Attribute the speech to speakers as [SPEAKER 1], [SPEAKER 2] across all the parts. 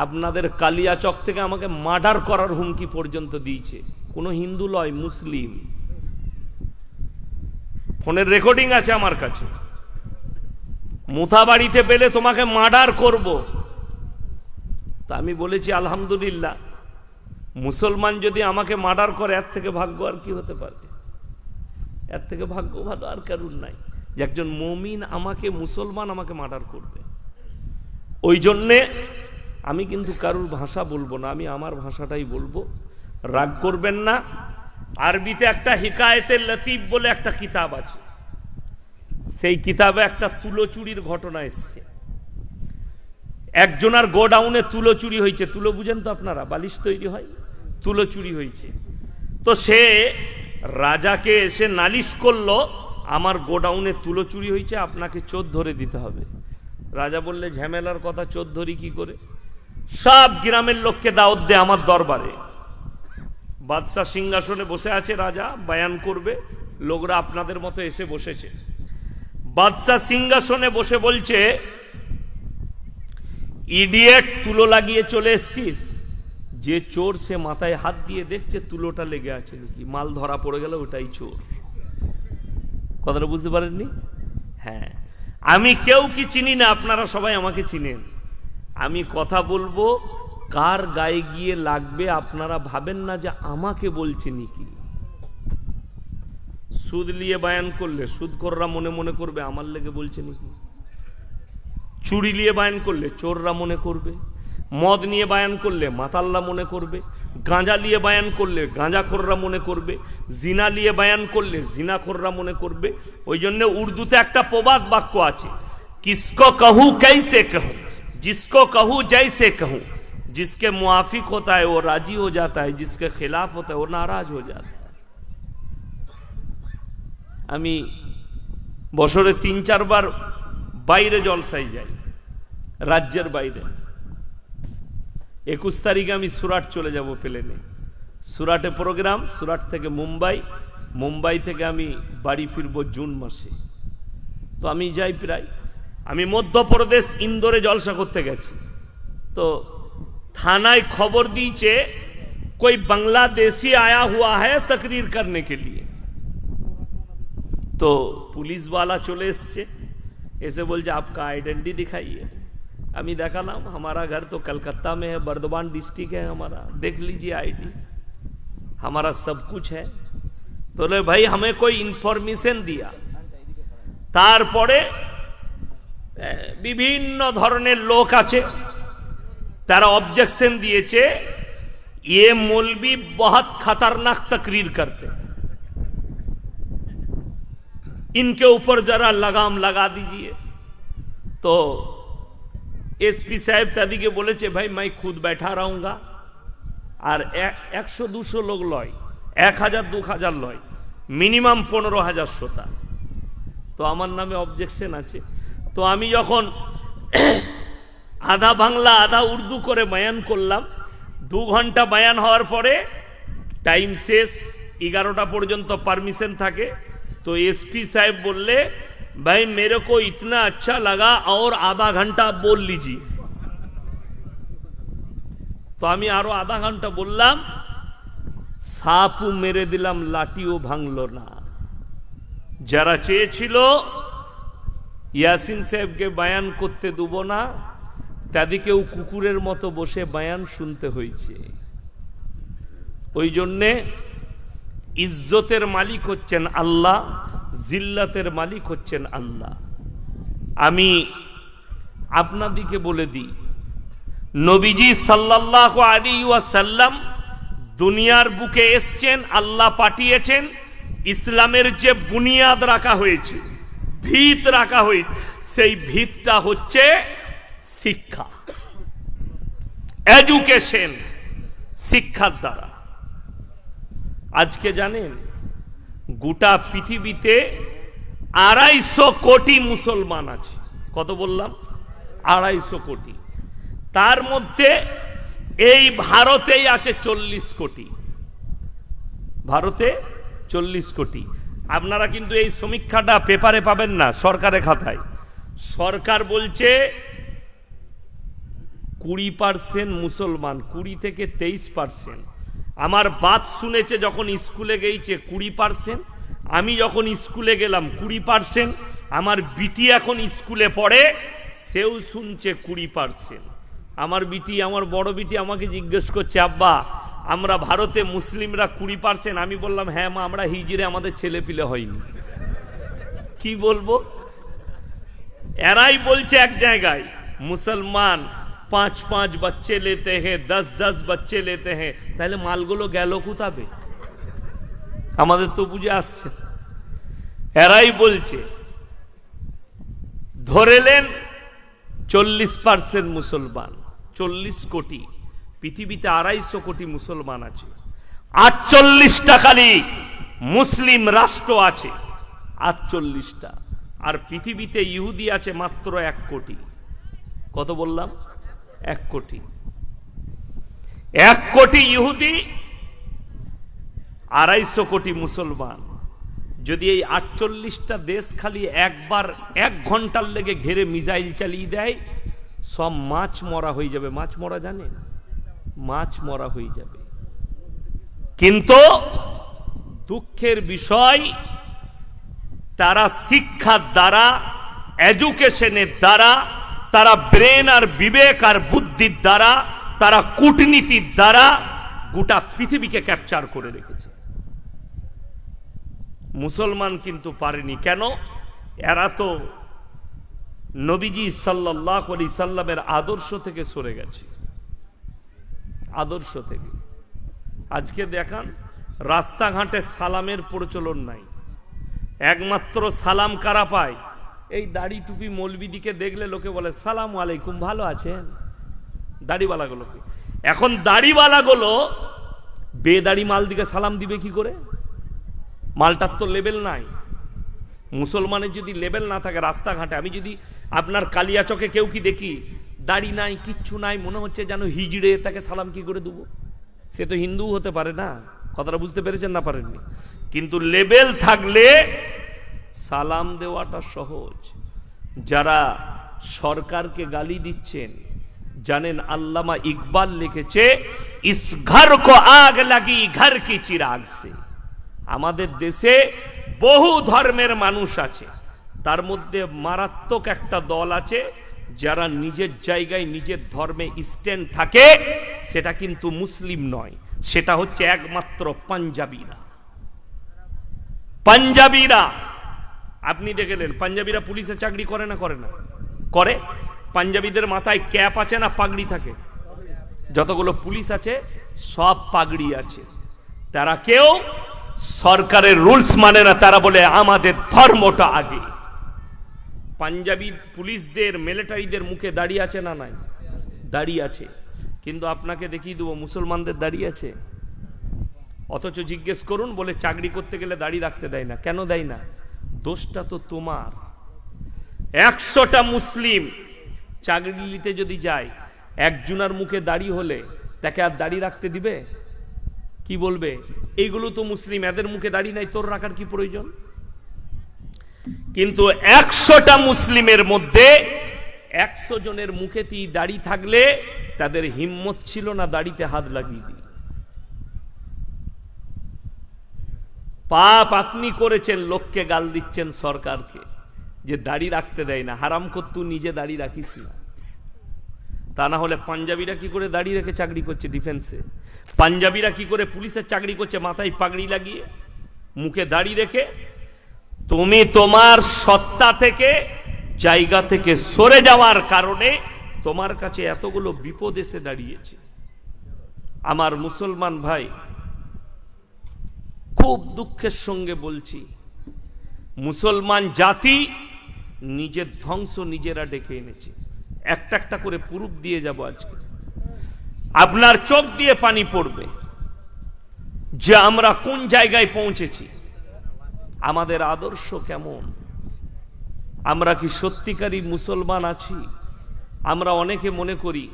[SPEAKER 1] আপনাদের কালিয়াচক থেকে আমাকে মার্ডার করার হুমকি পর্যন্ত দিয়েছে। কোনো হিন্দু লয়, মুসলিম। ফোনের রেকর্ডিং আছে আমার কাছে। মুথাবাড়িতে পেলে তোমাকে মার্ডার করব। তা আমি বলেছি আলহামদুলিল্লাহ, মুসলমান যদি আমাকে মার্ডার করে এর থেকে ভাগ্য আর কি হতে পারে? এর থেকে ভাগ্য ভালো আর কারুর নাই যে একজন মুমিন আমাকে, মুসলমান আমাকে মার্ডার করবে। ওই জন্যে আমি কিন্তু কারুর ভাষা বলবো না, আমি আমার ভাষাটাই বলবো। রাগ করবেন না। আরবিতে একটা হিকায়েতে লতিফ বলে একটা কিতাব আছে, সেই কিতাবে একটা তুলো চুরির ঘটনা এসছে। একজনার গোডাউনে তুলো চুরি হয়েছে। তুলো বুঝেন তো আপনারা, বালিশ তৈরি হয়, তুলো চুরি হয়েছে। তো সে রাজাকে এসে নালিশ করলো, আমার গোডাউনে তুলো চুরি হয়েছে, আপনাকে চোর ধরে দিতে হবে। রাজা বললে ঝামেলার কথা, চোর ধরি কি করে? সব গ্রামের লোককে দাওয়াত দে আমার দরবারে। বাদশাহ সিংহাসনে বসে আছে, রাজা বয়ান করবে, লোকরা আপনাদের মতো এসে বসেছে। বাদশাহ সিংহাসনে বসে বলছে, ইডিয়েট, তুলো লাগিয়ে চলে এসছিস? যে চোর সে মাথায় হাত দিয়ে দেখছে তুলোটা লেগে আছে নাকি, মাল ধরা পড়ে গেল, ওটাই চোর। কথাটা বুঝতে পারেননি? হ্যাঁ, আমি কেউ কি চিনি না, আপনারা সবাই আমাকে চিনেন। আমি কথা বলবো, কার গায়ে গিয়ে লাগবে আপনারা ভাবেন না যে আমাকে বলছে নাকি। সুদ নিয়ে বয়ান করলে সুদখোররা মনে মনে করবে আমার লেগে বলছে নাকি। চুরি নিয়ে বয়ান করলে চোররা মনে করবে, মদ নিয়ে বয়ান করলে মাতাল্লা মনে করবে, গাঁজা নিয়ে বয়ান করলে গাঁজাখোররা মনে করবে, জিনা নিয়ে বয়ান করলে জিনাখোররা মনে করবে। ওই জন্য উর্দুতে একটা প্রবাদ বাক্য আছে, কিসকো कहूं कैसे कहूं, जिसको कहूं जैसे कहूं, जिसके मुआफिक होता है वो राजी हो जाता है, जिसके खिलाफ होता है वो नाराज हो जाता है। আমি বছরে ৩-৪ বার বাইরে জলসায় যাই, রাজ্যের বাইরে। ২১ তারিখে আমি সুরাট চলে যাব প্লেনে। সুরাটে প্রোগ্রাম, সুরাট থেকে মুম্বাই, মুম্বাই থেকে আমি বাড়ি ফিরবো জুন মাসে। তো আমি যাই প্রায়। আমি মধ্যপ্রদেশ ইন্দোরে জলসা করতে গেছি। তো থানায় খবর দিয়েছে कोई बांग्लादेशी आया हुआ है तकरीर करने के लिए। तो पुलिस वाला चले ऐसे बोल जा आपका आइडेंटिटी दिखाइए। अमी देखा नाम, हमारा घर तो कलकत्ता में है, बर्दवान डिस्ट्रिक्ट है हमारा, देख लीजिए आईडी, हमारा सब कुछ है। तो ले भाई हमें कोई इनफरमेशन दिया। तारपरे विभिन्न धरनेर लोक आछे, तारा ऑब्जेक्शन दिएछे ये मौलवी बहुत खतरनाक तकरीर करते, इनके ऊपर जरा लगाम लगा दीजिए। तो एसपी साहब दादी के बोले भाई मैं खुद बैठा रहूंगा, और 100-200 लोग लय, 1000-2000 लय, मिनिमाम 15,000 श्रोता। तो आमार नामे ऑब्जेक्शन आछे। तो आमी जखन आधा बांगला आधा उर्दू करे बयान करलाम, 2 घंटा बयान होवार परे टाइम शेष, 11टा पर्यन्त परमिशन थाके। तो एसपी साहब बोलले भाई मेरे को इतना अच्छा लगा और आधा घंटा बोल लीजिए। तो आमी आरो आधा घंटा बोललाम, सापू मेरे दिलाम लाठिओ भांगलो ना। যারা চেয়েছিল ইয়াসিন সাহেবকে বয়ান করতে দেব না, তাদেরকেও কুকুরের মতো বসে বয়ান শুনতে হয়েছে। ওই জন্যে ইজ্জতের মালিক হচ্ছেন আল্লাহ, জিল্লাতের মালিক হচ্ছেন আল্লাহ। আমি আপনাদেরকে বলে দিই, নবীজি সাল্লাল্লাহু আলাইহি ওয়াসাল্লাম দুনিয়ার বুকে এসেছেন, আল্লাহ পাঠিয়েছেন। ইসলামের যে বুনিয়াদ রাখা হয়েছে, ভিত রাখা হয়েছে, সেই ভিতটা হচ্ছে শিক্ষা, এডুকেশন, শিক্ষার দ্বারা। আজকে জানেন গোটা পৃথিবীতে 250 কোটি মুসলমান আছে। কত বললাম? 250 কোটি। তার মধ্যে এই ভারতেই আছে 40 কোটি। ভারতে 40 কোটি। আপনারা কিন্তু এই সমীক্ষাটা পেপারে পাবেন না, সরকারের খাতায়। সরকার বলছে 20% মুসলমান, 20 থেকে 23%। আমার বাপ শুনেছে যখন স্কুলে গেছে 20%, আমি যখন স্কুলে গেলাম 20%, আমার বিটি এখন স্কুলে পড়ে, সেও শুনছে 20%। আমার বিটি, আমার বড় বিটি আমাকে জিজ্ঞেস করছে, আব্বা আমরা ভারতে মুসলিমরা 20%? আমি বললাম হ্যাঁ মা, আমরা হিজড়ে, আমাদের ছেলে পিলে হয়নি। কি বলবো? এরাই বলছে এক জায়গায় মুসলমান 5-5 बच्चे लेते हैं, 10-10 बच्चे लेते हैं, তাহলে মালগুলো গেল কোথাবে? আমাদের তো বুঝে আসছে। এরাই বলছে, ধরেলেন 40% মুসলমান, 40 কোটি, পৃথিবীতে 250 কোটি মুসলমান আছে, 48টা খালি মুসলিম রাষ্ট্র আছে, 48টা, আর পৃথিবীতে ইহুদি আছে মাত্র 1 কোটি। কত বললাম? 1 কোটি। 1 কোটি ইহুদি, 250 কোটি মুসলমান। যদি এই 48টা দেশ খালি একবার 1 ঘন্টার লেগে ঘেরে মিসাইল চালিয়ে দেয়, সব মাছ মরা হয়ে যাবে। মাছ মরা জানেন? মাছ মরা হয়ে যাবে। কিন্তু দুঃখের বিষয়, তারা শিক্ষার দ্বারা, এডুকেশনের দ্বারা, তারা ব্রেন আর বিবেক আর বুদ্ধির দ্বারা, তারা কূটনীতির দ্বারা গোটা পৃথিবীকে ক্যাপচার করে রেখেছে। মুসলমান কিন্তু পারেনি। কেন? এরা তো নবীজি সাল্লাল্লাহু আলাইহি সাল্লামের আদর্শ থেকে সরে গেছে। আদর্শ থেকে। আজকে দেখান রাস্তাঘাটে সালামের প্রচলন নাই। একমাত্র সালাম কারা পায়? এই দাড়ি টুপি মৌলবিদিকে দেখলে লোকে বলে সালাম আলাইকুম, ভালো আছেন? দাড়িওয়ালাগুলোকে। এখন দাড়িওয়ালাগুলো বেদাড়ি মাল দিকে সালাম দিবে কি করে? মালটার তো লেভেল নাই। মুসলমানের যদি লেভেল না থাকে, রাস্তাঘাটে আমি যদি আপনার কালিয়াচকে কেউ কি দেখি দাড়ি নাই, কিচ্ছু নাই, মনে হচ্ছে যেন হিজড়ে, তাকে সালাম কি করে দেবো? সে তো হিন্দু হতে পারে না। কথাটা বুঝতে পেরেছেন না পারেননি? কিন্তু লেভেল থাকলে সালাম দেওয়াটা সহজ। যারা সরকারকে গালি দিচ্ছেন, জানেন আল্লামা ইকবাল লিখেছে, ইস ঘর কো আগ লাগি ঘর কি চিরাগ সে। আমাদের দেশে বহু ধর্মের মানুষ আছে, তার মধ্যে মারাত্মক একটা দল আছে যারা নিজের জায়গায় নিজের ধর্মে স্ট্যান্ড থাকে। সেটা কিন্তু মুসলিম নয়, সেটা হচ্ছে একমাত্র পাঞ্জাবিরা। পাঞ্জাবিরা আপনি দেখলেন, পাঞ্জাবিরা পুলিশে চাকরি করে না? করে না? করে। পাঞ্জাবিদের মাথায় ক্যাপ আছে না পাগড়ি থাকে? যতগুলো পুলিশ আছে সব পাগড়ি আছে। তারা কেউ সরকারের রুলস মানে না, তারা বলে আমাদের ধর্মটা আগে। পাঞ্জাবি পুলিশদের, মিলিটারিদের মুখে দাড়ি আছে না? নাই, দাড়ি আছে। কিন্তু আপনাকে দেখিয়ে দেবো মুসলমানদের দাড়ি আছে। অথচ জিজ্ঞেস করুন, বলে চাকরি করতে গেলে দাড়ি রাখতে দেয় না। কেন দেয় না? দোষটা তো তোমার। 100টা মুসলিম চাকরি নিতে যদি যায়, একজনের মুখে দাড়ি হলে তাকে আর দাড়ি রাখতে দিবে? কি বলবে? এইগুলো তো মুসলিম, এদের মুখে দাড়ি নাই, তোর রাখার কি প্রয়োজন? কিন্তু 100টা মুসলিমের মধ্যে 100 জনের মুখেতেই দাড়ি থাকলে তাদের হিম্মত ছিল না দাড়িতে হাত লাগিয়ে দিই। পাপ আপনি করেছেন, লোককে গাল দিচ্ছেন সরকারকে যে দাড়ি রাখতে দেয় না। হারাম করতু নিজে দাড়ি রাখিস না। তা না হলে পাঞ্জাবিরা কি করে দাড়ি রেখে চাকরি করছে ডিফেন্সে? পাঞ্জাবিরা কি করে পুলিশের চাকরি করছে মাথায় পাগড়ি লাগিয়ে, মুখে দাড়ি রেখে? তুমি তোমার সত্তা থেকে, জায়গা থেকে সরে যাওয়ার কারণে তোমার কাছে এতগুলো বিপদ এসে দাঁড়িয়েছে। আমার মুসলমান ভাই, খুব দুঃখের সঙ্গে বলছি, মুসলমান জাতি নিজের ধ্বংস নিজেরা ডেকে এনেছে। একটা একটা করে প্রুফ দিয়ে যাব আজকে। আপনার চোখ দিয়ে পানি পড়বে যে আমরা কোন জায়গায় পৌঁছেছি, আমাদের আদর্শ কেমন, আমরা কি সত্যিকারী মুসলমান আছি? আমরা অনেকে মনে করি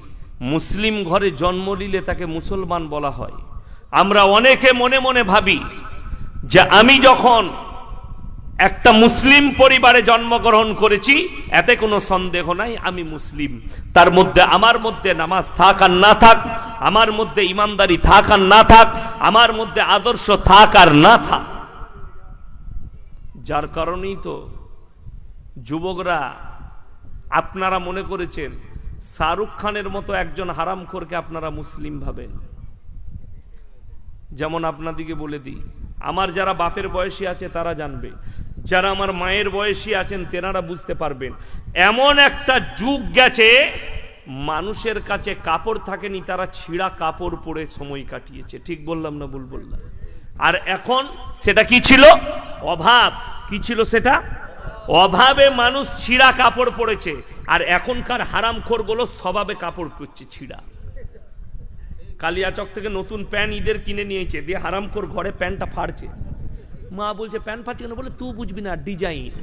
[SPEAKER 1] মুসলিম ঘরে জন্ম নিলে তাকে মুসলমান বলা হয়। আমরা অনেকে মনে মনে ভাবি যে আমি যখন একটা মুসলিম পরিবারে জন্মগ্রহণ করেছি, এতে কোনো সন্দেহ নাই আমি মুসলিম। তার মধ্যে আমার মধ্যে নামাজ থাক আর না থাক, আমার মধ্যে ইমানদারি থাক আর না থাক, আমার মধ্যে আদর্শ থাক আর না থাক। যার কারণেই তো যুবকরা আপনারা মনে করেছেন শাহরুখ খানের মতো একজন হারামখোরকে আপনারা মুসলিম ভাবেন। যেমন আপনাদিকে বলে দিই, আমার যারা বাপের বয়সী আছে তারা জানবে, যারা আমার মায়ের বয়সী আছেন তেনারা বুঝতে পারবেন। এমন একটা যুগ গেছে মানুষের কাছে কাপড় থাকেনি, তারা ছিঁড়া কাপড় পরে সময় কাটিয়েছে। ঠিক বললাম না ভুল বললাম? আর এখন সেটা কি ছিল? অভাব। কি ছিল সেটা? অভাবে মানুষ ছিঁড়া কাপড় পরেছে। আর এখনকার হারামখোরগুলো স্বভাবে কাপড় পরছে ছিঁড়া। কালিয়াচক থেকে নতুন প্যান্ট ঈদের কিনে নিয়েছে, দিয়ে হারামখোর ঘরে প্যান্টটা ফাড়ছে। মা বলছে প্যান্ট ফাটছে কেন? বলে তুই বুঝবি না, ডিজাইন।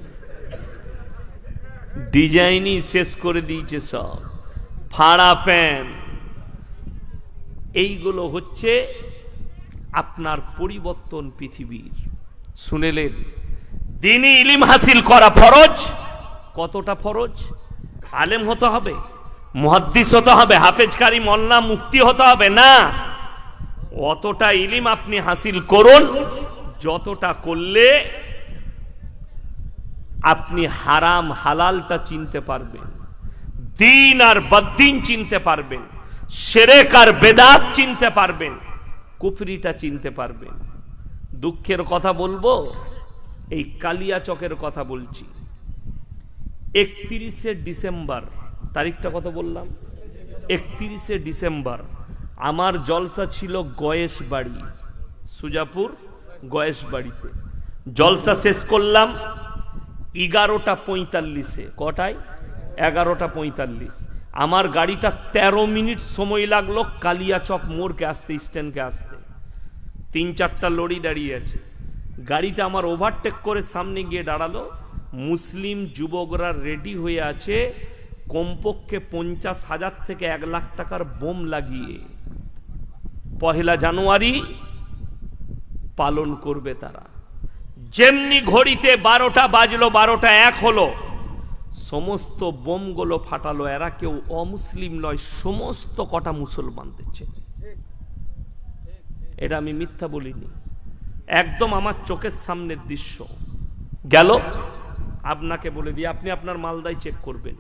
[SPEAKER 1] ডিজাইনই শেষ করে দিয়েছে সব, ফাড়া প্যান্ট। এইগুলো হচ্ছে আপনার পরিবর্তন পৃথিবীর। শুনেলেন, দ্বীনি ইলম হাসিল করা ফরজ। কতটা ফরজ? আলেম হতে হবে, মুহাদ্দিস হতে হবে, হাফেজ কারি মোল্লা মুফতি হতে হবে না। অতটা ইলম আপনি হাসিল করুন যতটা করলে আপনি হারাম হালালটা চিনতে পারবেন, দিন আর বদ্দিন চিনতে পারবেন, শিরক আর বেদাত চিনতে পারবেন, কুফরিটা চিনতে পারবেন। দুঃখের কথা বলবো, এই কালিয়াচকের কথা বলছি। 31শে ডিসেম্বর, তারিখটা কত বললাম? 31শে ডিসেম্বর আমার জলসা ছিল গয়েশ বাড়ি, সুজাপুর গয়েশ বাড়িতে। জলসা শেষ করলাম 11টা 45-এ। কটায়? 11টা 45। আমার গাড়িটা 13 মিনিট সময় লাগলো কালিয়াচক মোড়কে আসতে, স্ট্যান্ডকে আসতে। 3-4টা লরি দাঁড়িয়ে আছে। গাড়িটা আমার ওভারটেক করে সামনে গিয়ে দাঁড়ালো। মুসলিম যুবকরা রেডি হয়ে আছে, কমপক্ষে 50,000 থেকে 1 লাখ টাকার বোম লাগিয়ে 1 জানুয়ারি পালন করবে তারা। যেমনি ঘড়িতে 12টা বাজলো, 12টা 1 হলো, সমস্ত বোমগুলো ফাটালো। এরা কেউ অমুসলিম নয়, সমস্ত কটা মুসলমানদের ছেলে। এটা আমি মিথ্যা বলিনি, একদম আমার চোখের সামনের দৃশ্য। গেল আপনাকে বলে দিই, আপনি আপনার মালদায় চেক করবেন।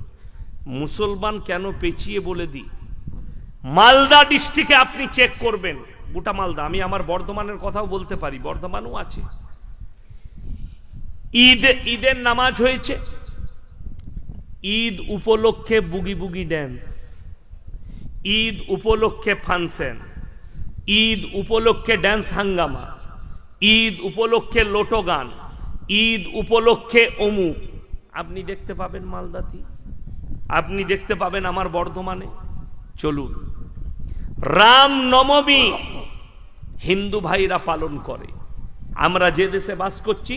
[SPEAKER 1] মুসলমান কেন পেঁচিয়ে বলে দিই, মালদা ডিস্ট্রিক্টে আপনি চেক করবেন, গোটা মালদা। আমি আমার বর্ধমানের কথাও বলতে পারি, বর্ধমানও আছে। ঈদের নামাজ হয়েছে, ঈদ উপলক্ষে বুগি বুগি ড্যান্স, ঈদ উপলক্ষে ফাংশন, ঈদ উপলক্ষে ড্যান্স হাঙ্গামা, ঈদ উপলক্ষে লোটো গান, ঈদ উপলক্ষে অমুক। আপনি দেখতে পাবেন মালদাতে, আপনি দেখতে পাবেন আমার বর্ধমানে। চলুন, রাম নবমী হিন্দু ভাইরা পালন করে। আমরা যে দেশে বাস করছি,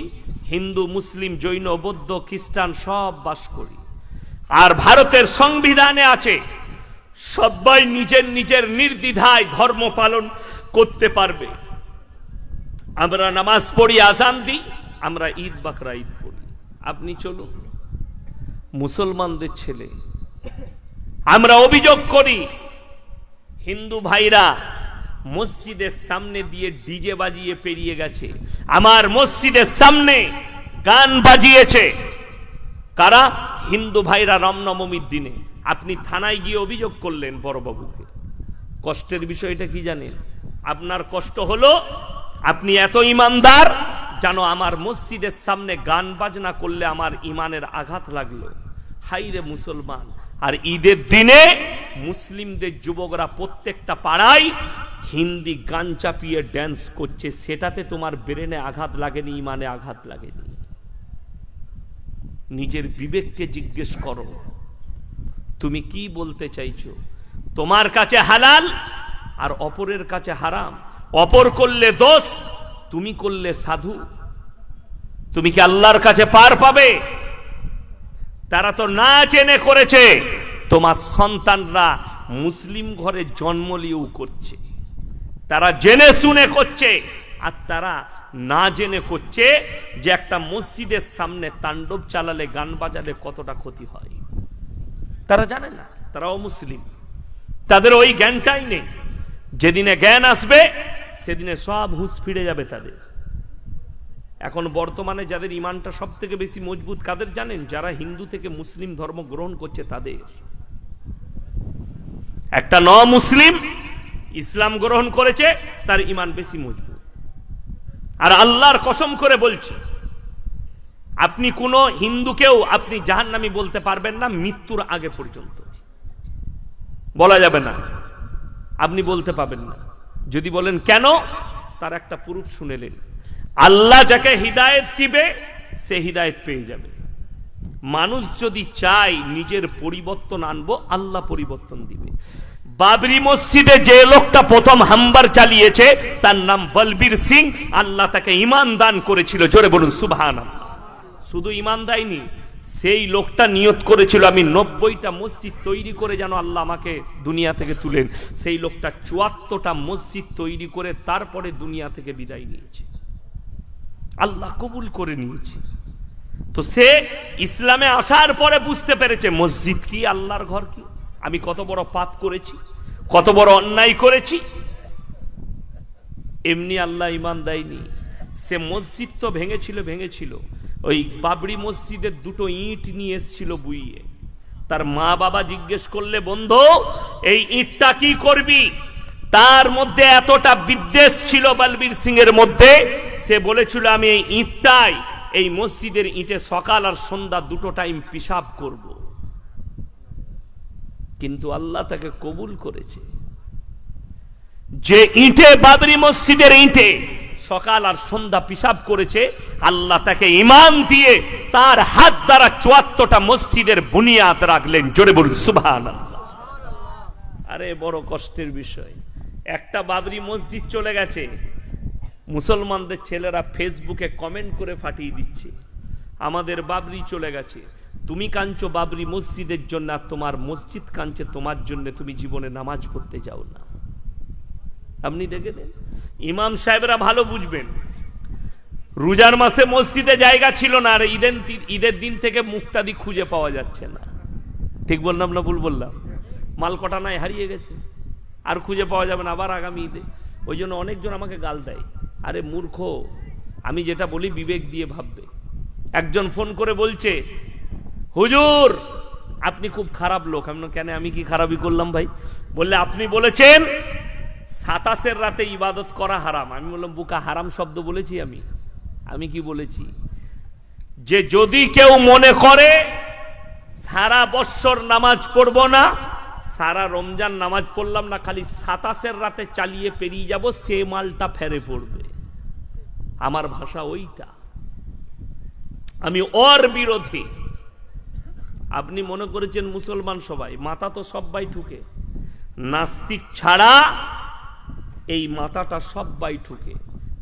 [SPEAKER 1] হিন্দু মুসলিম জৈন বৌদ্ধ খ্রিস্টান সব বাস করি। আর ভারতের সংবিধানে আছে সবাই নিজের নিজের নির্দ্বিধায় ধর্ম পালন করতে পারবে। আমরা নামাজ পড়ি, আজান দিই, আমরা ঈদ বাকরা ঈদ পড়ি। আপনি চলুন, মুসলমানদের ছেলে আমরা অভিযোগ করি হিন্দু ভাইরা মসজিদের সামনে দিয়ে ডিজে বাজিয়ে পেরিয়ে গেছে। আমার মসজিদের সামনে গান বাজিয়েছে কারা? হিন্দু ভাইরা রামনবমীর দিনে। আপনি থানায় গিয়ে অভিযোগ করলেন বড়বাবুকে। কষ্টের বিষয়টা কি জানেন? আপনার কষ্ট হলো আপনি এত ইমানদার, জানো আমার মসজিদের সামনে গান বাজনা করলে আমার ইমানের আঘাত লাগলো। হাইরে মুসলমান! আর ঈদের দিনে মুসলিমদের যুবকরা প্রত্যেকটা পাড়ায় হিন্দি গান চাপিয়ে ড্যান্স করছে, সেটাতে তোমার ব্রেনে আঘাত লাগেনি, ইমানে আঘাত লাগেনি? নিজের বিবেককে জিজ্ঞেস করো, তুমি কি বলতে চাইছো? তোমার কাছে হালাল আর অপরের কাছে হারাম। অপর করলে দোষ, তুমি করলে সাধু। তুমি কি আল্লাহর কাছে পার পাবে? তারা তো না জেনে করেছে। তোমার সন্তানরা মুসলিম ঘরে জন্ম নিয়েও করছে, তারা জেনে শুনে করছে। আর তারা না জেনে করছে যে একটা মসজিদের সামনে তাণ্ডব চালালে, গান বাজালে কতটা ক্ষতি হয়। তারা জানে না, তারা অমুসলিম, তাদের ওই জ্ঞানটাই নেই। যেদিনে জ্ঞান আসবে সেদিনে সব হুঁশ ফিরে যাবে তাদের। এখন বর্তমানে যাদের ইমানটা সব থেকে বেশি মজবুত কাদের জানেন? যারা হিন্দু থেকে মুসলিম ধর্ম গ্রহণ করছে তাদের। একটা ন মুসলিম ইসলাম গ্রহণ করেছে, তার ইমান বেশি মজবুত। আর আল্লাহর কসম করে বলছি, আপনি কোন হিন্দুকেও আপনি জাহান্নামী বলতে পারবেন না মৃত্যুর আগে পর্যন্ত, বলা যাবে না, আপনি বলতে পারবেন না। যদি বলেন কেন, তার একটা প্রুফ শুনেলেন। আল্লাহ যাকে হিদায়েত দিবে সে হিদায়েত পেয়ে যাবে। মানুষ যদি চায় নিজের পরিবর্তন আনবো, আল্লাহ পরিবর্তন দিবে। বাবরি মসজিদে যে লোকটা প্রথম হামবার চালিয়েছে তার নাম বলবীর সিং, আল্লাহ তাকে ঈমান দান করেছিল। জোরে বলুন সুবহানাল্লাহ। শুধু ঈমান দেয়নি, সেই লোকটা নিয়ত করেছিল আমি 90টা মসজিদ তৈরি করে যেন আল্লাহ আমাকে দুনিয়া থেকে তুলেন। সেই লোকটা 74টা মসজিদ তৈরি করে তারপরে দুনিয়া থেকে বিদায় নিয়েছে। আল্লাহ কবুল করে নিয়েছে। তো সে ইসলামে আসার পরে বুঝতে পেরেছে মসজিদ কি, আল্লাহর ঘর কি, আমি কত বড় পাপ করেছি, কত বড় অন্যায় করেছি। এমনি আল্লাহ ঈমান দেয়নি। সে মসজিদ তো ভেঙেছিল। ওই বাবরি মসজিদের 2টো ইট নিয়ে এসেছিল বুইয়ে। তার মা বাবা জিজ্ঞেস করলে, বন্ধু এই ইটটা কি করবি? তার মধ্যে এতটা বিদ্বেষ ছিল বলবীর সিং এর মধ্যে, সে বলেছিল আমি এই ইটটাই, এই মসজিদের ইটে সকাল আর সন্ধ্যা 2টো টাইম পিশাব করব। কিন্তু আল্লাহ তাকে কবুল করেছে। যে ইটে, বাবরি মসজিদের ইটে সকাল আর সন্ধ্যা পিশাব করেছে, আল্লাহ তাকে ঈমান দিয়ে তার হাত দ্বারা 74টা মসজিদের বুনিয়াদ রাখলেন। জোরে বলুন সুবহানাল্লাহ। আরে বড় কষ্টের বিষয়, একটা বাবরি মসজিদ চলে গেছে, মুসলমানদের ছেলেরা ফেসবুকে কমেন্ট করে ফাটিয়ে দিচ্ছে আমাদের বাবরি চলে গেছে। তুমি কাঁদছো বাবরি মসজিদের জন্য, আর তোমার মসজিদ কাঁদছে তোমার জন্য, তুমি জীবনে নামাজ পড়তে যাও না। আপনি দেখে নেন, ইমাম সাহেবরা ভালো বুঝবেন। রোজার মাসে মসজিদে জায়গা ছিল না, আর ঈদের দিন থেকে মুক্তাদি খুঁজে পাওয়া যাচ্ছে না। ঠিক বললাম না ভুল বললাম? মাল কটা নাই, হারিয়ে গেছে, আর খুঁজে পাওয়া যাবে না আবার আগামী ঈদে। ওই জন্য অনেকজন আমাকে গাল দেয়, আরে মূর্খ, আমি যেটা বলি বিবেক দিয়ে ভাববে। একজন ফোন করে বলছে, হুজুর আপনি খুব খারাপ লোক। আমি কেন, আমি কি খারাপই করলাম ভাই? বললে আপনি বলেছেন 27-এর রাতে ইবাদত করা হারাম। আমি বললাম বুকা, হারাম শব্দ বলেছি আমি কি বলেছি? যে যদি কেউ মনে করে সারা বৎসর নামাজ পড়ব না, সারা রমজান নামাজ পড়লাম না, খালি 27-এর রাতে চালিয়ে পেরিয়ে যাব, সে মালটা ফেরে পড়বে। আমার ভাষা ওইটা, আমি ওর বিরোধী। আপনি মনে করেছেন মুসলমান সবাই, মাথা তো সবাই ঠুকে, নাস্তিক ছাড়া এই মাথাটা সবাই ঠুকে।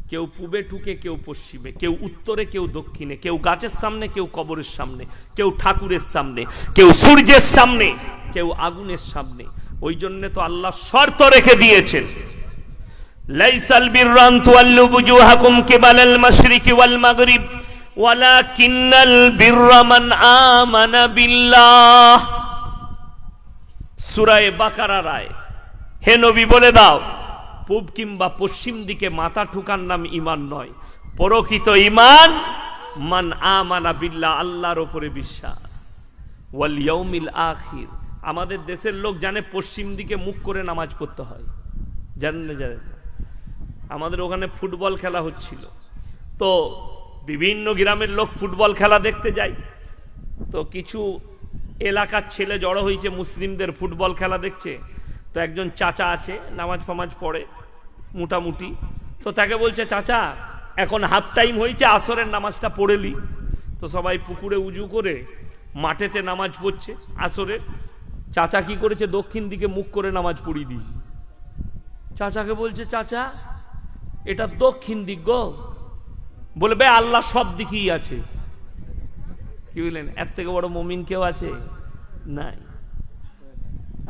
[SPEAKER 1] কেউ পূবে ঠুকে, কেউ পশ্চিমে, কেউ উত্তরে, কেউ দক্ষিণে, কেউ গাছের সামনে, কেউ কবরের সামনে, কেউ ঠাকুরের সামনে, কেউ সূর্যের সামনে, কেউ আগুনের সামনে। ওই জন্য তো আল্লাহ শর্ত রেখে দিয়েছেন, লাইসাল বিররান তুওয়াল্লু বুজুহাকুম কিবালাল মাশরিকি ওয়াল মাগরিব ওয়ালাকিন্নাল বিররা মান আমানা বিল্লাহ। সূরা বাকারার আয়াত। হে নবী বলে দাও, পূব কিংবা পশ্চিম দিকে মাথা ঠুকার নাম ঈমান নয়। প্রকৃত ঈমান মান আমানা বিল্লাহ, আল্লাহর উপরে বিশ্বাস, ওয়াল ইয়াউমিল আখির। আমাদের দেশের লোক জানে পশ্চিম দিকে মুখ করে নামাজ পড়তে হয়, জানেন না? আমাদের ওখানে ফুটবল খেলা হচ্ছিল, তো বিভিন্ন গ্রামের লোক ফুটবল খেলা দেখতে যায়। তো কিছু এলাকার ছেলে জড়ো হয়েছে, মুসলিমদের ফুটবল খেলা দেখছে। তো একজন চাচা আছে, নামাজ ফামাজ পড়ে মোটামুটি, তো তাকে বলছে, চাচা এখন হাফ টাইম হয়েছে, আসরের নামাজটা পড়েলি। তো সবাই পুকুরে উজু করে মাঠেতে নামাজ পড়ছে আসরের। চাচা কি করেছে, দক্ষিণ দিকে মুখ করে নামাজ পড়িয়ে দিয়েছে। চাচাকে বলছে, চাচা এটা দক্ষিণ দিক গো। বলবে আল্লাহ সব দিকেই আছে। কি বললেন? এর থেকে বড় মুমিন কেউ আছে? নাই।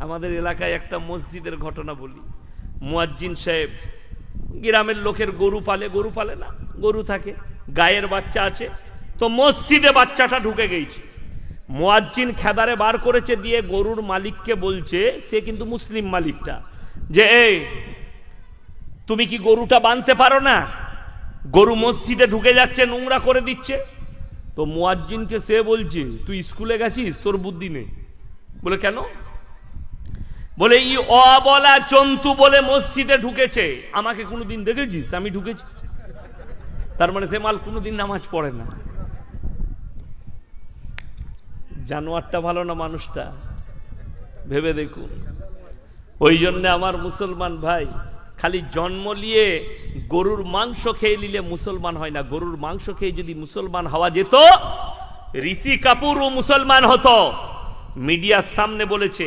[SPEAKER 1] আমাদের এলাকায় একটা মসজিদের ঘটনা বলি। মুয়াজ্জিন সাহেব গ্রামের লোকের গরু পালে না, গরু থাকে, গায়ের বাচ্চা আছে, তো মসজিদে বাচ্চাটা ঢুকে গেছে। মুয়াজ্জিন খেদারে বার করেছে, দিয়ে গরুর মালিককে বলছে, সে কিন্তু মুসলিম মালিকটা, যে এই তুমি কি গরুটা বাঁধতে পারো না? গরু মসজিদে ঢুকে যাচ্ছে, নোংরা করে দিচ্ছে। তো মুয়াজ্জিনকে সে বলছে, তুই স্কুলে গেছিস, তোর বুদ্ধি নেই। বলে কেন? বলে ই অবলা জন্তু বলে মসজিদে ঢুকেছে, আমাকে কোনোদিন দেখেছিস আমি ঢুকেছি? তার মানে সে মাল কোনোদিন নামাজ পড়ে না। জানোয়ারটা ভালো না মানুষটা? ভেবে দেখুন। ওই জন্য আমার মুসলমান ভাই, খালি জন্ম নিয়ে গরুর মাংস খেয়ে নিলে মুসলমান হয় না। গরুর মাংস খেয়ে যদি মুসলমান হওয়া যেত, ঋষি কাপুরও মুসলমান হতো। মিডিয়ার সামনে বলেছে,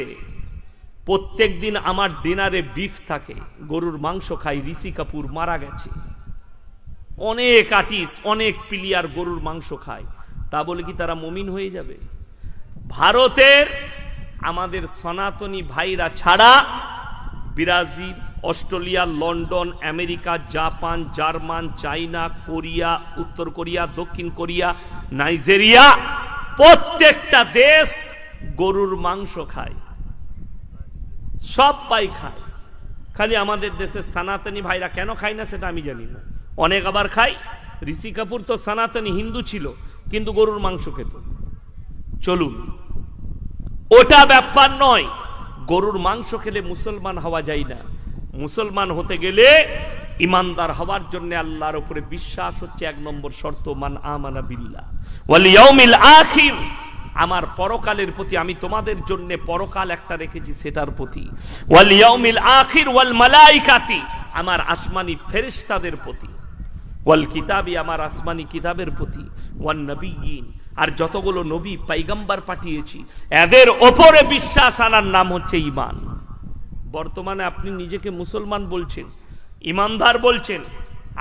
[SPEAKER 1] প্রত্যেক দিন আমার ডিনারে বিফ থাকে, গরুর মাংস খাই। ঋষি কাপুর মারা গেছে, অনেক আর্টিস্ট, অনেক প্লেয়ার গরুর মাংস খায়। তা বলে কি তারা মুমিন হয়ে যাবে? ভারতের আমাদের সনাতনী ভাইরা ছাড়া Brazil, Australia, London, America, Japan, German, China, Korea, উত্তর কোরিয়া, দক্ষিণ কোরিয়া, নাইজেরিয়া, প্রত্যেকটা দেশ গরুর মাংস খায়, সব পাই খায়। খালি আমাদের দেশের সনাতনী ভাইরা কেন খায় না সেটা আমি জানি না। অনেক আবার খায়। ঋষি কাপুর তো সনাতনী হিন্দু ছিল, কিন্তু গরুর মাংস খেত। চলুন, ওটা ব্যাপার নয়। গরুর মাংস খেলে মুসলমান হওয়া যায় না। মুসলমান হতে গেলে ইমানদার হওয়ার জন্য আল্লাহর উপরে বিশ্বাস হচ্ছে 1 নম্বর শর্ত। মান আমানা বিল্লাহ ওয়াল ইয়াউমিল আখির, আমার পরকালের প্রতি, আমি তোমাদের জন্য পরকাল একটা রেখেছি সেটার প্রতি। ওয়াল ইয়াউমিল আখির ওয়াল মালাইকাতি, আমার আসমানি ফেরেশতাদের প্রতি। ওয়াল কিতাবি, আমার আসমানি কিতাবের প্রতি। ওয়ান নবিয়্যিন, আর যতগুলো নবী পয়গম্বর পাঠিয়েছি এদের ওপরে বিশ্বাস আনার নাম হচ্ছে ঈমান। বর্তমানে আপনি নিজেকে মুসলমান বলছেন, ইমানদার বলছেন,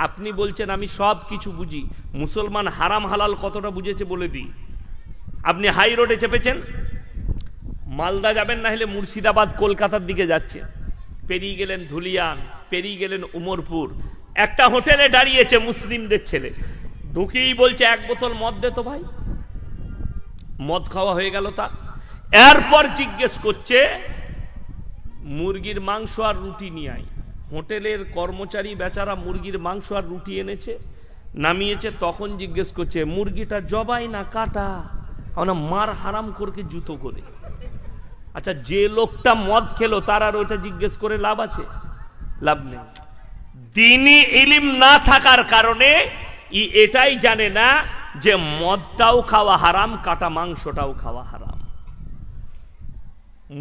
[SPEAKER 1] আপনি বলছেন আমি সব কিছু বুঝি। মুসলমান হারাম হালাল কতটা বুঝেছে বলে দিই। আপনি হাই রোডে চেপেছেন, মালদা যাবেন, না হলে মুর্শিদাবাদ কলকাতার দিকে যাচ্ছেন, পেরিয়ে গেলেন ধুলিয়ান, পেরিয়ে গেলেন উমরপুর, একটা হোটেলে দাঁড়িয়েছে মুসলিমদের ছেলে, ঢুকেই বলছে 1 বোতল মদ দে তো ভাই। মদ খাওয়া হয়ে গেল তার। এরপর জিজ্ঞেস করছে মুরগির মাংস আর রুটি নিয়ে আয়। হোটেলের কর্মচারী বেচারা মুরগির মাংস আর রুটি এনেছে, নামিয়েছে, তখন জিজ্ঞেস করছে মুরগিটা জবাই না কাটা? আমরা মার হারাম করকে জুতো করে। আচ্ছা, যে লোকটা মদ খেলো তার আর ওইটা জিজ্ঞেস করে লাভ আছে? লাভ নেই। দ্বীনি ইলম না থাকার কারণে এটাই জানে না যে মদটাও খাওয়া হারাম, কাটা মাংসটাও খাওয়া হারাম।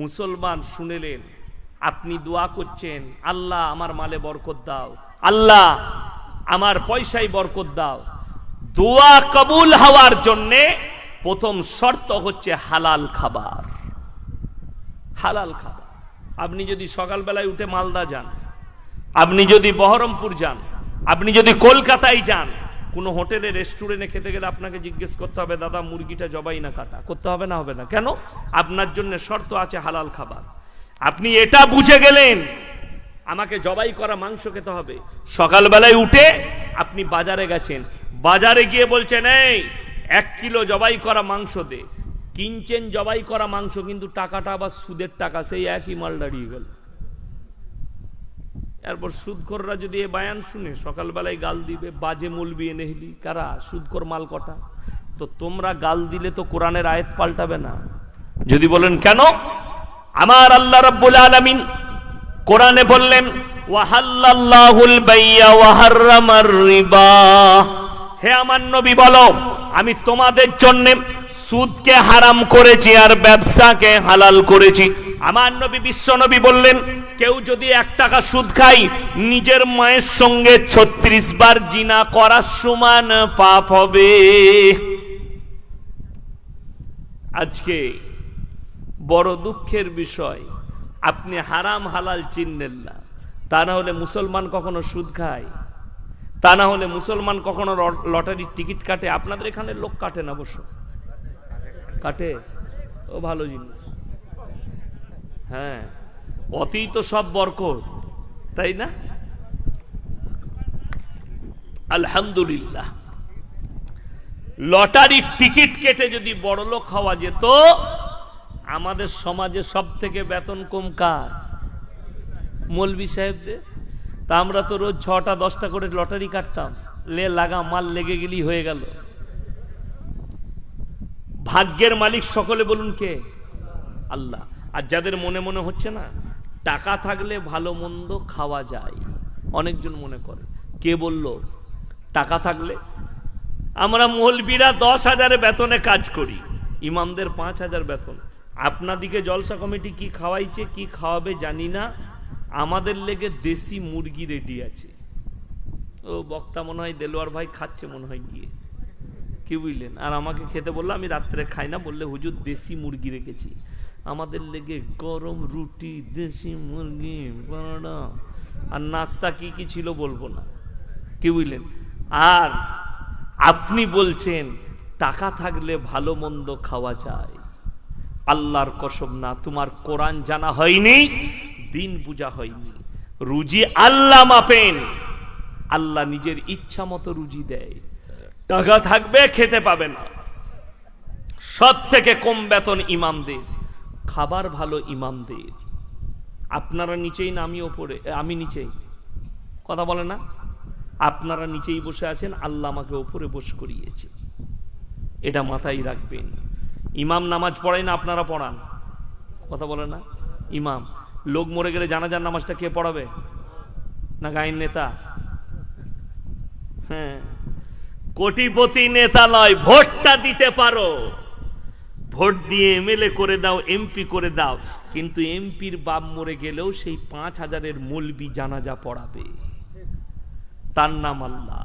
[SPEAKER 1] মুসলমান শুনেলেন, আপনি দোয়া করছেন, আল্লাহ আমার মালে বরকত দাও, আল্লাহ আমার পয়সায় বরকত দাও। দোয়া কবুল হওয়ার জন্য প্রথম শর্ত হচ্ছে হালাল খাবার। হালাল খাবার। আপনি যদি সকালবেলায় উঠে মালদা যান, আপনি যদি বহরমপুর যান, আপনি যদি কলকাতায় যান, কোন হোটেলে রেস্টুরেন্টে খেতে গেলে আপনাকে জিজ্ঞেস করতে হবে দাদা মুরগিটা জবাই না কাটা? করতে হবে না? হবে না। কেন? আপনার জন্য শর্ত আছে হালাল খাবার। আপনি এটা বুঝে গেলেন আমাকে জবাই করা মাংস খেতে হবে। সকালবেলায় উঠে আপনি বাজারে গেছেন, বাজারে গিয়ে বলছেন এই 1 কিলো জবাই করা মাংস দে। কিনছেন জবাই করা মাংস, কিন্তু টাকাটা আবার সুদের টাকা, সেই একই মাল দাঁড়িয়ে গেল। এরপর সুদখোররা যদি এ বায়ান শুনে সকালবেলায় গাল দিবে, বাজে মৌলবি এনে হিলি কারা, সুদখোর মাল কটা। তো তোমরা গাল দিলে তো কোরআনের আয়াত পাল্টাবে না। যদি বলেন কেন, আমার আল্লাহ রাব্বুল আলামিন কোরআনে বললেন ওয়াহাল্লাল্লাহুল বাইয়া ওয়া হাররামার রিবা। হে আমার নবী বলো, আমি তোমাদের জন্য সুদকে হারাম করেছি আর ব্যবসাকে হালাল করেছি। আমার নবী বিশ্ব নবী বললেন, কেউ যদি 1 টাকা সুদ খায়, নিজের মায়ের সঙ্গে 36 বার জিনা করার সমান পাপ হবে। আজকে বড় দুঃখের বিষয়, আপনি হারাম হালাল চিনলেন না। তা না হলে মুসলমান কখনো সুদ খায়? তা না হলে মুসলমান কখনো লটারির টিকিট কাটে? আপনাদের এখানে লোক কাটে না, অবশ্য কাটে, ও ভালো জিনিস। হ্যাঁ, অতি তো সব বরকত, তাই না? আলহামদুলিল্লাহ, লটারির টিকিট কেটে যদি বড়লোক হওয়া যেত, আমাদের সমাজে সব থেকে বেতন কম কার? মৌলভী সাহেবদের। তা আমরা তো রোজ 6টা 10টা করে লটারি কাটতাম, লাগা মাল লেগে গেলেই হয়ে গেল। ভাগ্যের মালিক সকলে বলুন কে? আল্লাহ। আর যাদের মনে মনে হচ্ছে না টাকা থাকলে ভালো মন্দ খাওয়া যায়, অনেকজন মনে করে, কে বলল টাকা থাকলে? আমরা মৌলবীরা 10,000 বেতনে কাজ করি, ইমামদের 5,000 বেতন। আপনাদিকে জলসা কমিটি কি খাওয়াইছে কি খাওয়াবে জানি না, আমাদের লেগে দেশি মুরগি রেডি আছে। ও বক্তা মনে হয় দেলোয়ার ভাই খাচ্ছে মনে হয় গিয়ে, কি বুঝলেন? আর আমাকে খেতে বললো, আমি রাত্রে খাই না, বললে হুজুর দেশি মুরগি রেখেছি। আমাদের লেগে গরম রুটি, দেশি মুরগি, পরোটা, আর নাস্তা কি কি ছিল বলবো না, কি বুঝলেন? আর আপনি বলছেন টাকা থাকলে ভালো মন্দ খাওয়া যায়। আল্লাহর কসম না, তোমার কোরআন জানা হয়নি, দিন বুঝা হয়নি। রুজি আল্লাহ মাপেন, আল্লাহ নিজের ইচ্ছা মতো রুজি দেয়। টাকা থাকবে খেতে পাবে না। সব থেকে কম বেতন ইমামদের, খাবার ভালো ইমামদের। আপনারা নিচেই না আমি ওপরে? আমি নিচেই, কথা বলে না? আপনারা নিচেই বসে আছেন, আল্লাহ আমাকে ওপরে বস করিয়েছে, এটা মাথায় রাখবেন। ইমাম নামাজ পড়ায় না, আপনারা পড়ান, কথা বলে না? ইমাম লোক মরে গেলে জানাজার নামাজটা কে পড়াবে? না গায়ের নেতা? হ্যাঁ, কোটিপতি নেতা নয়, ভোটটা দিতে পারো, ভোট দিয়ে এমএলএ করে দাও, এমপি করে দাও, কিন্তু এমপির বাপ মরে গেলেও সেই 5,000-এর মৌলবি জানাজা পড়াবে, তার নাম আল্লাহ।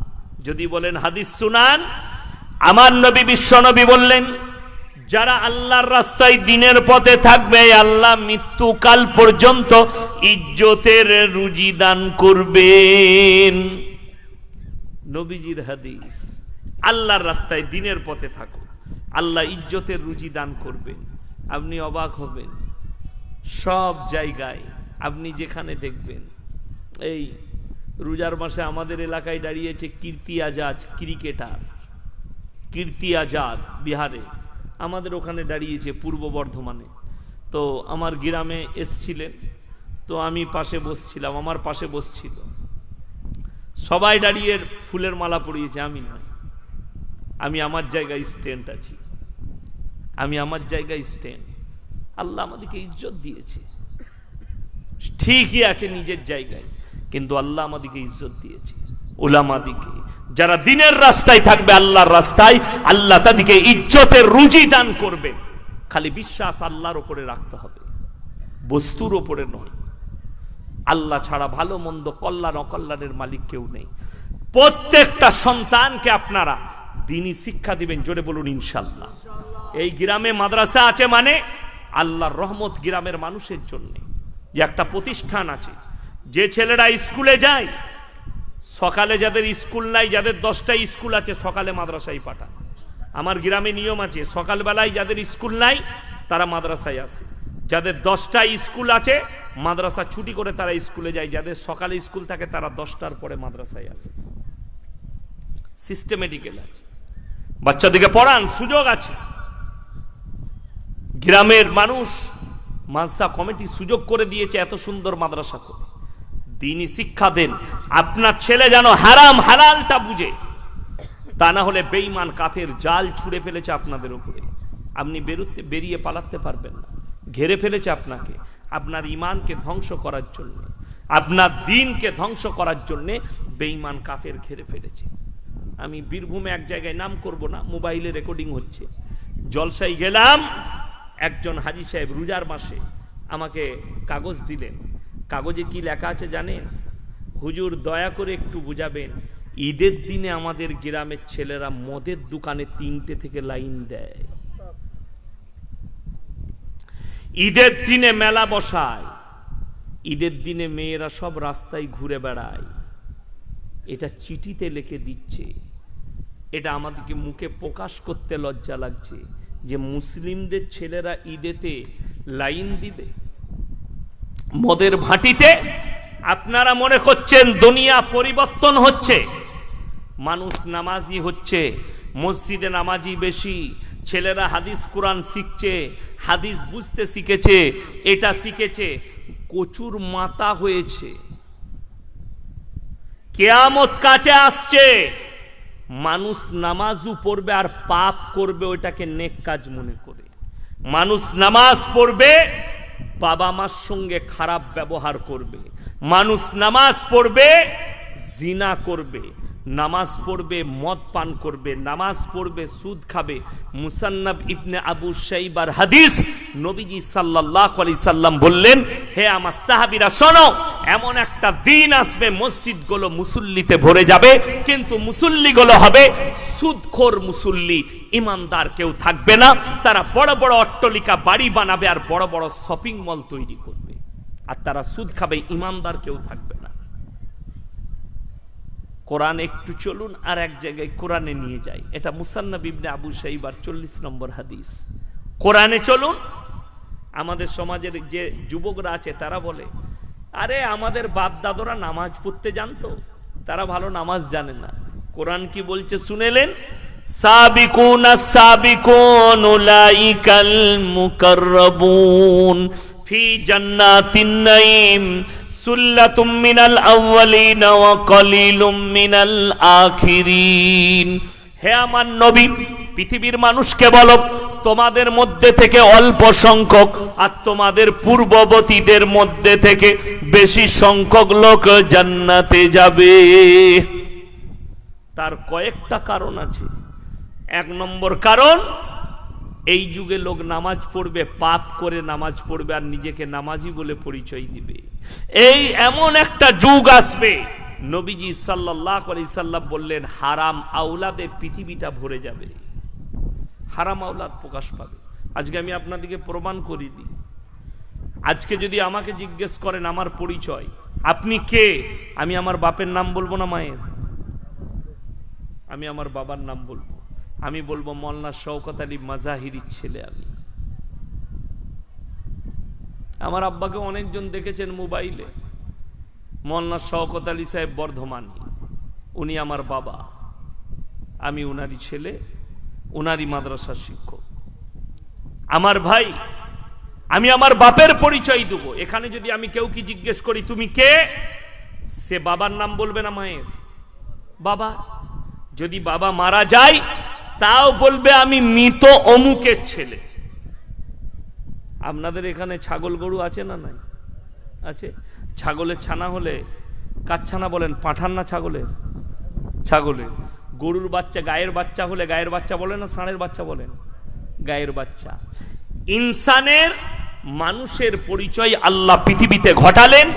[SPEAKER 1] যদি বলেন হাদিস শুনান, আমার নবী বিশ্ব নবী বললেন, যারা আল্লাহর রাস্তায় দিনের পথে থাকবে, আল্লাহ মৃত্যুকাল পর্যন্ত ইজ্জতের রুজি দান করবেন। নবীজির হাদিস, আল্লাহর রাস্তায় দিনের পথে থাকো, আল্লাহ ইজ্জতের রুজি দান করবেন। আপনি অবাক হবেন, সব জায়গায় আপনি যেখানে দেখবেন, এই রোজার মাসে আমাদের এলাকায় দাঁড়িয়েছে কীর্তি আজাদ, ক্রিকেটার কীর্তি আজাদ, বিহারে। আমাদের ওখানে দাঁড়িয়েছে পূর্ব বর্ধমানে। তো আমার গ্রামে এসছিলেন, তো আমি পাশে বসছিলাম, আমার পাশে বসছিল, সবাই দাঁড়িয়ে ফুলের মালা পরিয়েছে, আমি নয়। আমি আমার জায়গায় স্ট্যান্ড আছি, আমি আমার জায়গায় স্ট্যান্ড। আল্লাহ আমাদেরকে ইজ্জত দিয়েছে, ঠিকই আছে নিজের জায়গায়, কিন্তু আল্লাহ আমাদেরকে ইজ্জত দিয়েছে। উলামাদিকে, যারা দিনের রাস্তায় থাকবে, আল্লাহর রাস্তায়, আল্লাহ তাদেরকে ইজ্জতের রুজি দান করবেন। খালি বিশ্বাস আল্লাহর উপরে রাখতে হবে, বস্তুর উপরে নয়। আল্লাহ ছাড়া ভালো মন্দ, কল্যাণ অকল্যাণের মালিক কেউ নেই। প্রত্যেকটা সন্তানকে আপনারা দ্বীনি শিক্ষা দিবেন, জোরে বলুন ইনশাআল্লাহ। এই গ্রামে মাদ্রাসা আছে মানে আল্লাহর রহমত গ্রামের মানুষের জন্য। যে একটা প্রতিষ্ঠান আছে, যে ছেলেরা স্কুলে যায়, সকালে যাদের স্কুল নাই, যাদের 10টা স্কুল আছে, সকালে মাদ্রাসায় পাঠায়। আমার গ্রামে নিয়ম আছে, সকালবেলায় যাদের স্কুল নাই তারা মাদ্রাসায় আসে, যাদের 10টা স্কুল আছে মাদ্রাসা ছুটি করে তারা স্কুলে যায়, যাদের সকালে স্কুল থাকে তারা 10টার পরে মাদ্রাসায় আসে। সিস্টেমেটিক্যাল আছে, বাচ্চাদেরকে পড়ান, সুযোগ আছে। গ্রামের মানুষ, মাদ্রাসা কমিটি সুযোগ করে দিয়েছে এত সুন্দর মাদ্রাসা করে। দ্বীনি শিক্ষা দেন, আপনার ছেলে যেন হারাম হালালটা বুঝে, তা না হলে বেঈমান কাফের জাল ছুঁড়ে ফেলেছে আপনাদের উপরে, আপনি বেরিয়ে পালাতে পারবেন না। ঘেরে ফেলেছে আপনাকে, আপনার ঈমানকে ধ্বংস করার জন্য, আপনার দ্বীনকে ধ্বংস করার জন্য বেঈমান কাফের ঘেরে ফেলেছে। আমি বীরভূমে এক জায়গায়, নাম করব না, মোবাইলে রেকর্ডিং হচ্ছে, জলসায় গেলাম, একজন হাজী সাহেব রোজার মাসে আমাকে কাগজ দিলেন। কাগজে কি লেখা আছে জানেন? হুজুর দয়া করে একটু বুঝাবেন, ঈদের দিনে আমাদের গ্রামের ছেলেরা মদের দোকানে 3টে থেকে লাইন দেয়, ঈদের দিনে মেলা বসায়, ঈদের দিনে মেয়েরা সব রাস্তায় ঘুরে বেড়ায়। এটা চিঠিতে লিখে দিচ্ছে, এটা আমাদেরকে মুখে প্রকাশ করতে লজ্জা লাগছে যে মুসলিমদের ছেলেরা ঈদেতে লাইন দিবে মদের ভাটিতে। আপনারা মনে করছেন দুনিয়া পরিবর্তন হচ্ছে, মানুষ নামাজি হচ্ছে, মসজিদে নামাজি বেশি, ছেলেরা হাদিস কোরআন শিখছে, হাদিস বুঝতে শিখেছে, এটা শিখেছে, কচুর মাথা হয়েছে। কিয়ামত কাছে আসছে, মানুষ নামাজও পড়বে আর পাপ করবে, ওইটাকে নেক কাজ মনে করে। মানুষ নামাজ পড়বে, বাবা মার সঙ্গে খারাপ ব্যবহার করবে। মানুষ নামাজ পড়বে, জিনা করবে। নামাজ পড়বে, মদ পান করবে। নামাজ পড়বে, সুদ খাবে। মুসান্নাব ইবনে আবু শাইবার হাদিস, নবীজি সাল্লাল্লাহু আলাইহি সাল্লাম বললেন, হে আমার সাহাবীরা শোনো, এমন একটা দিন আসবে মসজিদগুলো মুসল্লিতে ভরে যাবে, কিন্তু মুসল্লিগুলো হবে সুদখোর মুসল্লি, ইমানদার কেউ থাকবে না। তারা বড় বড় অট্টালিকা বাড়ি বানাবে আর বড় বড় শপিং মল তৈরি করবে, আর তারা সুদ খাবে, ইমানদার কেউ থাকবে না। কোরআন একটু চলুন আর এক জায়গায় কোরআনে নিয়ে যাই। এটা মুসান্নাব ইবনে আবু শাইবার 40 নম্বর হাদিস। কোরআনে চলুন। আমাদের সমাজের যে যুবকরা আছে তারা বলে, আরে আমাদের বাপ দাদরা নামাজ পড়তে জানতো, তারা ভালো নামাজ জানে না। কোরআন কি বলছে শুনেলেন? সাবিকুনাস সাবিকুন উলাইকাল মুকাররাবুন ফি জান্নাতিন নাঈম সুল্লাতুম মিনাল আউয়ালিন ওয়া কলিলুম মিনাল আখিরিন। হে আমার নবী, পৃথিবীর মানুষকে বলো, তোমাদের মধ্যে থেকে অল্প সংখ্যক আর তোমাদের পূর্ববর্তীদের মধ্যে থেকে বেশি সংখ্যক লোক জান্নাতে যাবে। তার কয়েকটা কারণ আছে। 1 নম্বর কারণ, এই যুগে লোক নামাজ পড়বে, পাপ করে নামাজ পড়বে আর নিজেকে নামাজি বলে পরিচয় দিবে। এই এমন একটা যুগ আসবে, নবীজি সাল্লাল্লাহু আলাইহি সাল্লাম বললেন, হারাম আওলাদে পৃথিবীটা ভরে যাবে, হারাম আওলাদ প্রকাশ পাবে। আজকে আমি আপনাদেরকে প্রমাণ করে দিই। আজকে যদি আমাকে জিজ্ঞেস করেন আমার পরিচয়, আপনি কে, আমি আমার বাপের নাম বলবো না মায়ের, আমি আমার বাবার নাম বলবো। আমি বলবো মোল্লা শওকত আলী মাজাহিরির ছেলে আমি। আমার আব্বাকে অনেকজন দেখেছেন মোবাইলে, মোল্লা শওকত আলী সাহেব বর্ধমান, উনি আমার বাবা, আমি উনারই ছেলে, উনারই মাদ্রাসার শিক্ষক। আমার ভাই, আমি আমার বাপের পরিচয় দেবো। এখানে যদি আমি কেউ কি জিজ্ঞেস করি তুমি কে, সে বাবার নাম বলবে না মায়ের, বাবা। যদি বাবা মারা যায় তাও বলবে আমি মৃত অমুকের ছেলে। আপনাদের এখানে ছাগল গরু আছে না নাই? আছে। ছাগলের ছানা হলে কার ছানা বলেন? পাঁঠার না ছাগলের? ছাগলের। গরুর বাচ্চা, গায়ের বাচ্চা হলে গায়ের বাচ্চা বলেন না ষাঁড়ের বাচ্চা বলেন? গায়ের বাচ্চা। ইনসানের, মানুষের পরিচয় আল্লাহ পৃথিবীতে ঘটালেন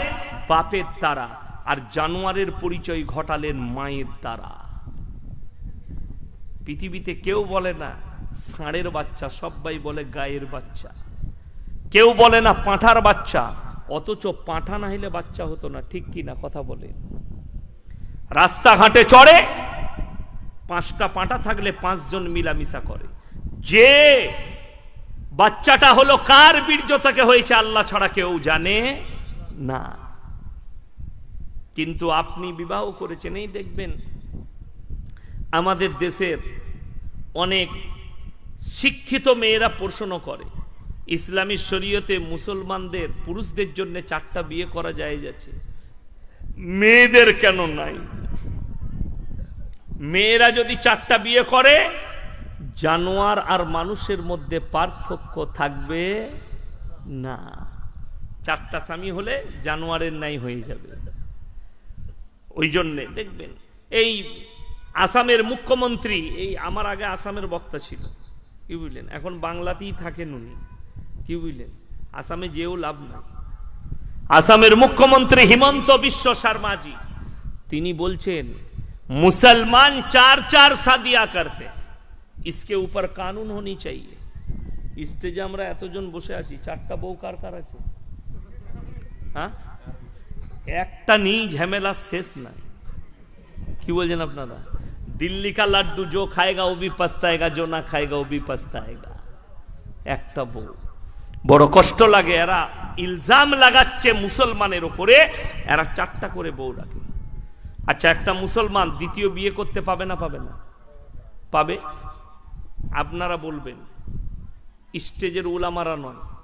[SPEAKER 1] বাপের দ্বারা, আর জানোয়ারের পরিচয় ঘটালেন মায়ের দ্বারা। পৃথিবীতে কেউ বলে না ষাঁড়ের বাচ্চা, সবাই বলে গায়ের বাচ্চা। কেউ বলে না পাঁঠার বাচ্চা, অথচ পাঁঠা না হলে বাচ্চা হতো না। ঠিক কি না কথা বলে? রাস্তাঘাটে চড়ে, 5টা পাঁঠা থাকলে 5 জন মিলামিশা করে। যে বাচ্চাটা হলো কার বীর্য থেকে হয়েছে আল্লাহ ছাড়া কেউ জানে না। কিন্তু আপনি বিবাহ করেছেন, এই দেখবেন আমাদের দেশের অনেক শিক্ষিত মেয়েরা প্রশ্ন করে, ইসলামী শরীয়তে মুসলমানদের পুরুষদের জন্য 4টা বিয়ে করা যায় যাচ্ছে, মেয়েদের কেন নাই? মেয়েরা যদি 4টা বিয়ে করে, জানোয়ার আর মানুষের মধ্যে পার্থক্য থাকবে না। 4টা স্বামী হলে জানোয়ারের নাই হয়ে যাবে। ওই জন্যে দেখবেন এই আসামের মুখ্যমন্ত্রী, এই আমার আগে আসামের বক্তা ছিল, কি বুঝলেন, এখন বাংলাতেই থাকেন উনি, কি বুঝলেন, আসামে যেও লাভ নাই। আসামের মুখ্যমন্ত্রী হিমন্ত বিশ্ব শর্মাজি, তিনি বলছেন মুসলমান 4-4 शादियां करते, इसके ऊपर कानून होनी चाहिए। স্টেজে আমরা এতজন বসে আছি, 4টা বউ কার কার আছে? হ্যাঁ, একটা নেই, ঝামেলা শেষ নাই। কি বলছেন আপনারা? दिल्ली का लड्डू जो खाएगा वो भी पछताएगा, जो ना खाएगा वो भी पछताएगा। একটা বউ, বড় কষ্ট লাগে। এরা ইলজাম লাগাচ্ছে মুসলমানের উপরে, এরা 4টা করে বউ রাখে। আচ্ছা, একটা মুসলমান দ্বিতীয় বিয়ে করতে পাবে না পাবে না? পাবে। আপনারা বলবেন, স্টেজের উলামারা নয়।